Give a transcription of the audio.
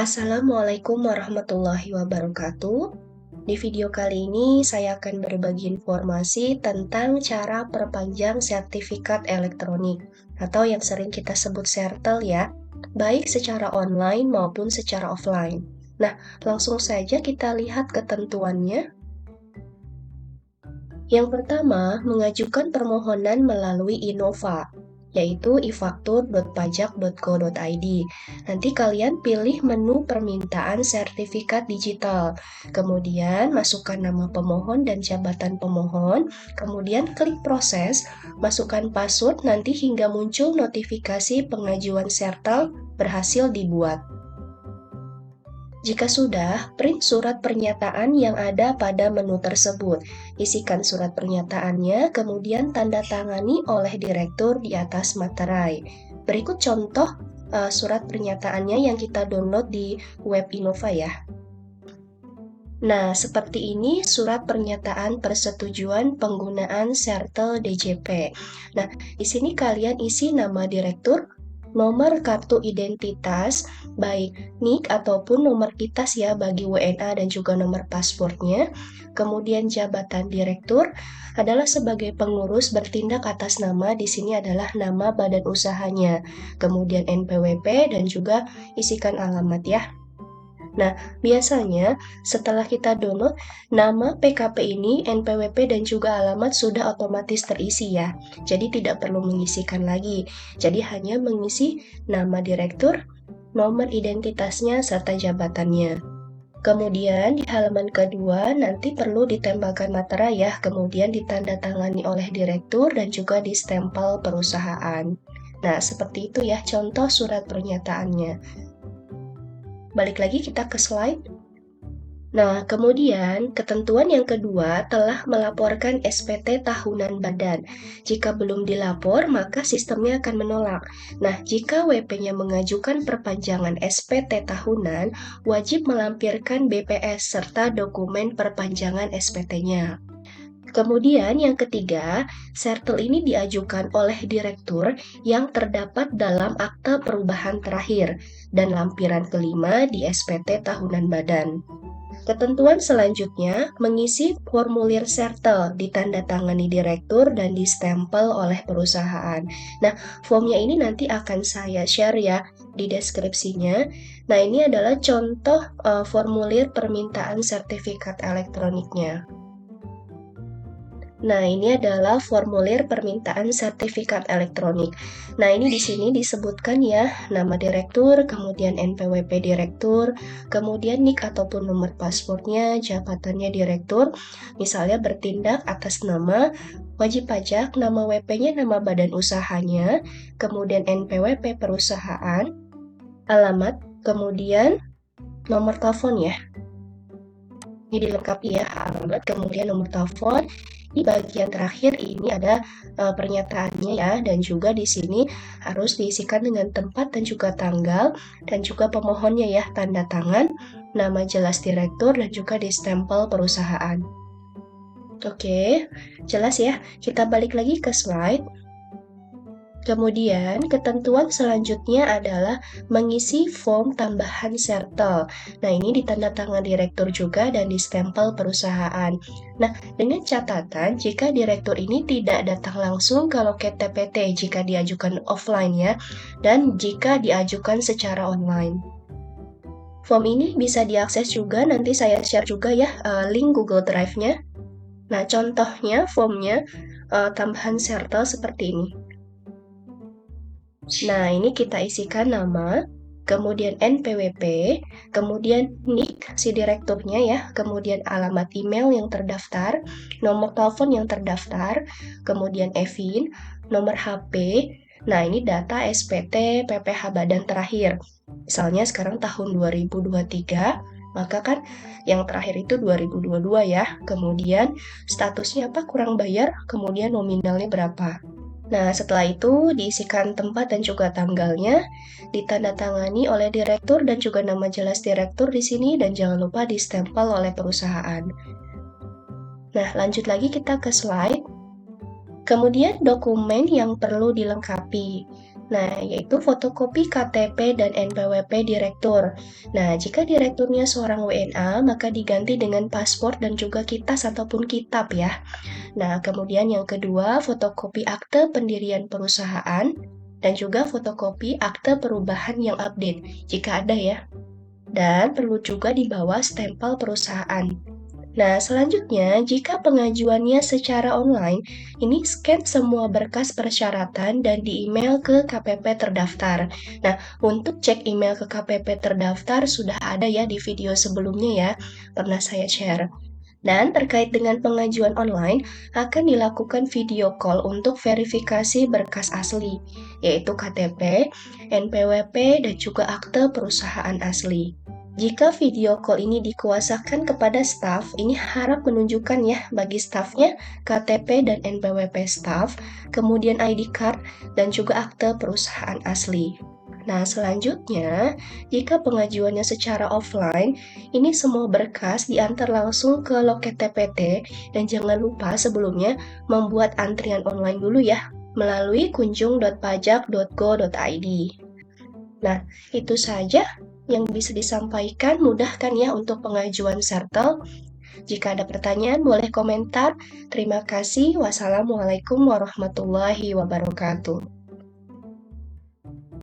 Assalamualaikum warahmatullahi wabarakatuh. Di video kali ini saya akan berbagi informasi tentang cara perpanjang sertifikat elektronik atau yang sering kita sebut sertel ya, baik secara online maupun secara offline. Nah, langsung saja kita lihat ketentuannya. Yang pertama, mengajukan permohonan melalui Innova, yaitu ifaktur.pajak.go.id. Nanti kalian pilih menu permintaan sertifikat digital. Kemudian masukkan nama pemohon dan jabatan pemohon. Kemudian klik proses, masukkan password nanti hingga muncul notifikasi pengajuan sertel berhasil dibuat. Jika sudah, print surat pernyataan yang ada pada menu tersebut. Isikan surat pernyataannya, kemudian tanda tangani oleh direktur di atas materai. Berikut contoh surat pernyataannya yang kita download di web Innova ya. Nah, seperti ini surat pernyataan persetujuan penggunaan sertel DJP. Nah, di sini kalian isi nama direktur, nomor kartu identitas, baik NIK ataupun nomor KITAS ya bagi WNA dan juga nomor paspornya. Kemudian jabatan direktur adalah sebagai pengurus bertindak atas nama, di sini adalah nama badan usahanya. Kemudian NPWP dan juga isikan alamat ya. Nah, biasanya setelah kita download, nama PKP ini, NPWP, dan juga alamat sudah otomatis terisi ya. Jadi tidak perlu mengisikan lagi. Jadi hanya mengisi nama direktur, nomor identitasnya, serta jabatannya. Kemudian di halaman kedua nanti perlu ditembakkan materai ya, kemudian ditandatangani oleh direktur dan juga distempel perusahaan. Nah, seperti itu ya contoh surat pernyataannya. Balik lagi kita ke slide. Nah, kemudian ketentuan yang kedua telah melaporkan SPT tahunan badan. Jika belum dilapor, maka sistemnya akan menolak. Nah, jika WP-nya mengajukan perpanjangan SPT tahunan, wajib melampirkan BPS serta dokumen perpanjangan SPT-nya. Kemudian yang ketiga, sertel ini diajukan oleh direktur yang terdapat dalam akta perubahan terakhir dan lampiran kelima di SPT tahunan badan. Ketentuan selanjutnya, mengisi formulir sertel ditandatangani direktur dan distempel oleh perusahaan. Nah, formnya ini nanti akan saya share ya di deskripsinya. Nah, ini adalah contoh formulir permintaan sertifikat elektroniknya. Nah, ini adalah formulir permintaan sertifikat elektronik. Nah, ini di sini disebutkan ya, nama direktur, kemudian NPWP direktur, kemudian NIK ataupun nomor paspornya, jabatannya direktur, misalnya bertindak atas nama wajib pajak, nama WP-nya, nama badan usahanya, kemudian NPWP perusahaan, alamat, kemudian nomor telepon ya. Ini dilengkapi ya, alamat, kemudian nomor telepon. Di bagian terakhir ini ada pernyataannya ya, dan juga di sini harus diisikan dengan tempat dan juga tanggal, dan juga pemohonnya ya, tanda tangan, nama jelas direktur, dan juga distempel perusahaan. Oke, jelas ya. Kita balik lagi ke slide. Kemudian, ketentuan selanjutnya adalah mengisi form tambahan sertel. Nah, ini ditandatangan direktur juga dan distempel perusahaan. Nah, dengan catatan jika direktur ini tidak datang langsung ke loket TPT jika diajukan offline ya, dan jika diajukan secara online. Form ini bisa diakses juga, nanti saya share juga ya link Google Drive-nya. Nah, contohnya formnya tambahan sertel seperti ini. Nah, ini kita isikan nama, kemudian NPWP, kemudian NIK si direkturnya ya, kemudian alamat email yang terdaftar, nomor telepon yang terdaftar, kemudian EVIN, nomor HP. Nah, ini data SPT PPH badan terakhir. Misalnya sekarang tahun 2023, maka kan yang terakhir itu 2022 ya. Kemudian statusnya apa? Kurang bayar, kemudian nominalnya berapa. Nah, setelah itu diisikan tempat dan juga tanggalnya, ditandatangani oleh direktur dan juga nama jelas direktur di sini, dan jangan lupa distempel oleh perusahaan. Nah, lanjut lagi kita ke slide. Kemudian dokumen yang perlu dilengkapi. Nah, yaitu fotokopi KTP dan NPWP direktur. Nah, jika direkturnya seorang WNA, maka diganti dengan paspor dan juga kitas ataupun kitab ya. Nah, kemudian yang kedua, fotokopi akte pendirian perusahaan dan juga fotokopi akte perubahan yang update, jika ada ya. Dan perlu juga dibawa stempel perusahaan. Nah, selanjutnya, jika pengajuannya secara online, ini scan semua berkas persyaratan dan di-email ke KPP terdaftar. Nah, untuk cek email ke KPP terdaftar sudah ada ya di video sebelumnya ya, pernah saya share. Dan terkait dengan pengajuan online, akan dilakukan video call untuk verifikasi berkas asli, yaitu KTP, NPWP, dan juga akte perusahaan asli. Jika video call ini dikuasakan kepada staf, ini harap menunjukkan ya bagi stafnya KTP dan NPWP staf, kemudian ID card, dan juga akte perusahaan asli. Nah, selanjutnya, jika pengajuannya secara offline, ini semua berkas diantar langsung ke loket TPT dan jangan lupa sebelumnya membuat antrian online dulu ya melalui kunjung.pajak.go.id. Nah, itu saja yang bisa disampaikan. Mudah kan ya untuk pengajuan sertel? Jika ada pertanyaan boleh komentar. Terima kasih. Wassalamualaikum warahmatullahi wabarakatuh.